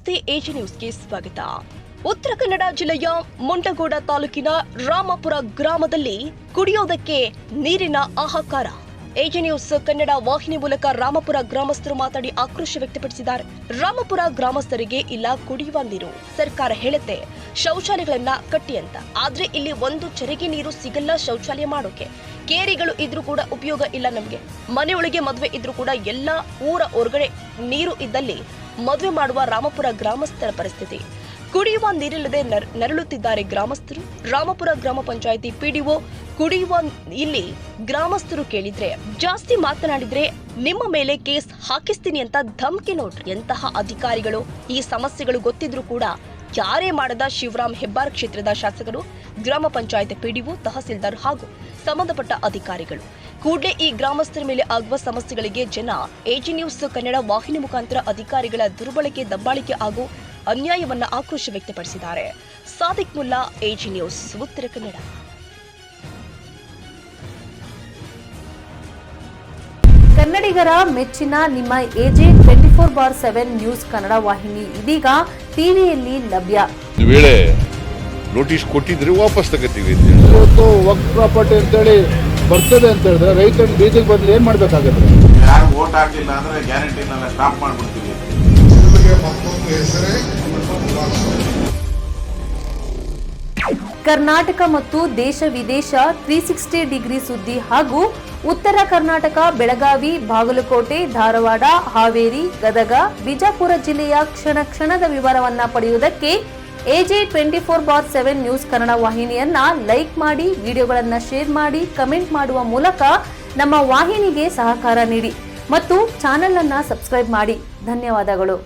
ನಮಸ್ತೆ, ಎಜಿ ನ್ಯೂಸ್ಗೆ ಸ್ವಾಗತ. ಉತ್ತರ ಕನ್ನಡ ಜಿಲ್ಲೆಯ ಮುಂಡಗೋಡ ತಾಲೂಕಿನ ರಾಮಪುರ ಗ್ರಾಮದಲ್ಲಿ ಕುಡಿಯೋದಕ್ಕೆ ನೀರಿನ ಹಾಹಾಕಾರ. ಎಜಿ ನ್ಯೂಸ್ ಕನ್ನಡ ವಾಹಿನಿ ಮೂಲಕ ರಾಮಪುರ ಗ್ರಾಮಸ್ಥರು ಮಾತಾಡಿ ಆಕ್ರೋಶ ವ್ಯಕ್ತಪಡಿಸಿದ್ದಾರೆ. ರಾಮಪುರ ಗ್ರಾಮಸ್ಥರಿಗೆ ಇಲ್ಲ ಕುಡಿಯುವ ನೀರು. ಸರ್ಕಾರ ಹೇಳುತ್ತೆ ಶೌಚಾಲಯಗಳನ್ನ ಕಟ್ಟಿ ಅಂತ, ಆದ್ರೆ ಇಲ್ಲಿ ಒಂದು ಚರಿಗೆ ನೀರು ಸಿಗಲ್ಲ ಶೌಚಾಲಯ ಮಾಡೋಕೆ. ಕೇರಿಗಳು ಇದ್ರೂ ಕೂಡ ಉಪಯೋಗ ಇಲ್ಲ ನಮ್ಗೆ. ಮನೆಯೊಳಗೆ ಮದುವೆ ಇದ್ರೂ ಕೂಡ ಎಲ್ಲ ಊರ ಹೊರಗಡೆ ನೀರು ಇದ್ದಲ್ಲಿ ಮದುವೆ ಮಾಡುವ ರಾಮಪುರ ಗ್ರಾಮಸ್ಥರ ಪರಿಸ್ಥಿತಿ. ಕುಡಿಯುವ ನೀರಿಲ್ಲದೆ ನರಳುತ್ತಿದ್ದಾರೆ ಗ್ರಾಮಸ್ಥರು. ರಾಮಪುರ ಗ್ರಾಮ ಪಂಚಾಯಿತಿ ಪಿಡಿಒ ಕುಡಿಯುವ ಇಲ್ಲಿ ಗ್ರಾಮಸ್ಥರು ಕೇಳಿದ್ರೆ ಜಾಸ್ತಿ ಮಾತನಾಡಿದ್ರೆ ನಿಮ್ಮ ಮೇಲೆ ಕೇಸ್ ಹಾಕಿಸ್ತೀನಿ ಅಂತ ಧಮಕಿ. ನೋಡ್ರಿ ಎಂತಹ ಅಧಿಕಾರಿಗಳು. ಈ ಸಮಸ್ಯೆಗಳು ಗೊತ್ತಿದ್ರು ಕೂಡ ಯಾರೇ ಮಾಡದ ಶಿವರಾಮ್ ಹೆಬ್ಬಾರ್ ಕ್ಷೇತ್ರದ ಶಾಸಕರು, ಗ್ರಾಮ ಪಂಚಾಯತ್ ಪಿಡಿಒ, ತಹಸೀಲ್ದಾರ್ ಹಾಗೂ ಸಂಬಂಧಪಟ್ಟ ಅಧಿಕಾರಿಗಳು ಕೂಡಲೇ ಈ ಗ್ರಾಮಸ್ಥರ ಮೇಲೆ ಆಗುವ ಸಮಸ್ಯೆಗಳಿಗೆ ಜನ ಎಜಿ ನ್ಯೂಸ್ ಕನ್ನಡ ವಾಹಿನಿ ಮುಖಾಂತರ ಅಧಿಕಾರಿಗಳ ದುರ್ಬಳಕೆ, ದಬ್ಬಾಳಿಕೆ ಹಾಗೂ ಅನ್ಯಾಯವನ್ನ ಆಕ್ರೋಶ ವ್ಯಕ್ತಪಡಿಸಿದ್ದಾರೆ. Sadiq Mulla, AG news, Uttara Kannada. ಕನ್ನಡಿಗರ ಮೆಚ್ಚಿನ ನಿಮ್ಮ ಎಜೆ 24/7 ನ್ಯೂಸ್ ಕನ್ನಡ ವಾಹಿನಿ ಇದೀಗ ಟಿವಿಯಲ್ಲಿ ಲಭ್ಯ. ವೇಳೆ ನೋಟಿಸ್ ಕೊಟ್ಟಿದ್ರೆ ವಾಪಸ್ ತಗೋತೀವಿ. ಇವತ್ತು ವಕ್ಫ್ ಪ್ರಾಪರ್ಟಿ ಅಂತೇಳಿ ಬರ್ತದೆ ಅಂತ ಹೇಳಿದ್ರೆ ರೈತರು ಬೀದಿಗೆ ಬದಲು ಏನ್ ಮಾಡ್ಬೇಕಾಗತ್ತೆ? ಯಾರು ವೋಟ್ ಹಾಕಿಲ್ಲ ಅಂದ್ರೆ ಗ್ಯಾರಂಟಿನೆಲ್ಲ ಸ್ಟಾಪ್ ಮಾಡ್ಬಿಡ್ತೀವಿ. ಕರ್ನಾಟಕ ಮತ್ತು ದೇಶ ವಿದೇಶ 360 ಡಿಗ್ರಿ ಸುದ್ದಿ ಹಾಗೂ ಉತ್ತರ ಕರ್ನಾಟಕ, ಬೆಳಗಾವಿ, ಬಾಗಲಕೋಟೆ, ಧಾರವಾಡ, ಹಾವೇರಿ, ಗದಗ, ಬಿಜಾಪುರ ಜಿಲ್ಲೆಯ ಕ್ಷಣ ಕ್ಷಣದ ವಿವರವನ್ನ ಪಡೆಯುವುದಕ್ಕೆ ಎಜೆ 24/7 ನ್ಯೂಸ್ ಕನ್ನಡ ವಾಹಿನಿಯನ್ನ ಲೈಕ್ ಮಾಡಿ, ವಿಡಿಯೋಗಳನ್ನ ಶೇರ್ ಮಾಡಿ, ಕಮೆಂಟ್ ಮಾಡುವ ಮೂಲಕ ನಮ್ಮ ವಾಹಿನಿಗೆ ಸಹಕಾರ ನೀಡಿ ಮತ್ತು ಚಾನೆಲ್ ಅನ್ನ ಸಬ್ಸ್ಕ್ರೈಬ್ ಮಾಡಿ. ಧನ್ಯವಾದಗಳು.